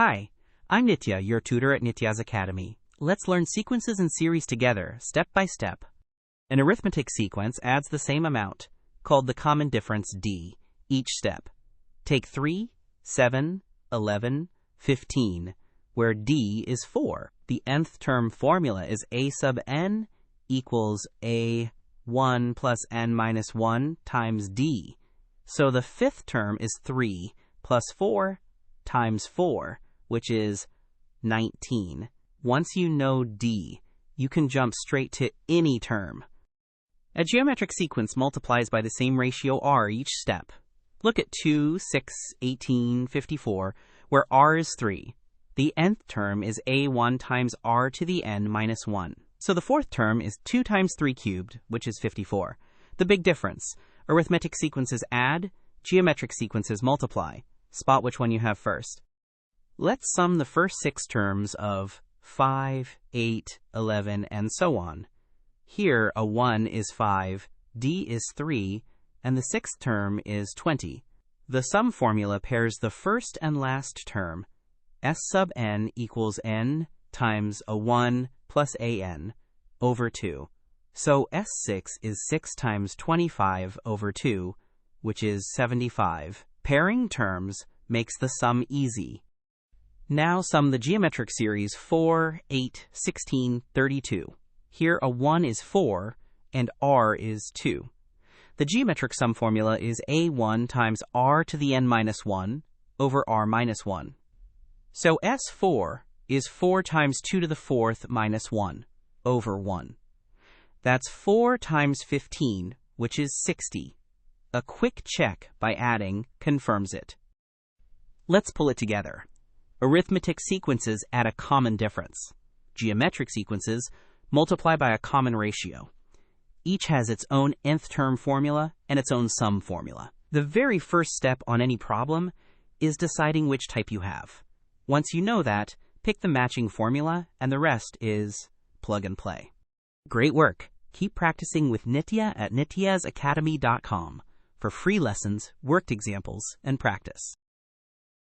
Hi, I'm Nitya, your tutor at Nityaz Academy. Let's learn sequences and series together, step by step. An arithmetic sequence adds the same amount, called the common difference d, each step. Take 3, 7, 11, 15, where d is 4. The nth term formula is a sub n equals a 1 plus n minus 1 times d. So the fifth term is 3 plus 4 times 4, which is 19. Once you know d, you can jump straight to any term. A geometric sequence multiplies by the same ratio r each step. Look at 2, 6, 18, 54, where r is 3. The nth term is a1 times r to the n minus 1. So the fourth term is 2 times 3 cubed, which is 54. The big difference: arithmetic sequences add, geometric sequences multiply. Spot which one you have first. Let's sum the first 6 terms of 5, 8, 11, and so on. Here, a 1 is 5, d is 3, and the sixth term is 20. The sum formula pairs the first and last term. S sub n equals n times a 1 plus a n over 2. So S6 is 6 times 25 over 2, which is 75. Pairing terms makes the sum easy. Now sum the geometric series 4, 8, 16, 32. Here a 1 is 4 and r is 2. The geometric sum formula is a1 times r to the n minus 1 over r minus 1. So S4 is 4 times 2 to the 4th minus 1 over 1. That's 4 times 15, which is 60. A quick check by adding confirms it. Let's pull it together. Arithmetic sequences add a common difference. Geometric sequences multiply by a common ratio. Each has its own nth term formula and its own sum formula. The very first step on any problem is deciding which type you have. Once you know that, pick the matching formula, and the rest is plug and play. Great work! Keep practicing with Nitya at nityazacademy.com for free lessons, worked examples, and practice.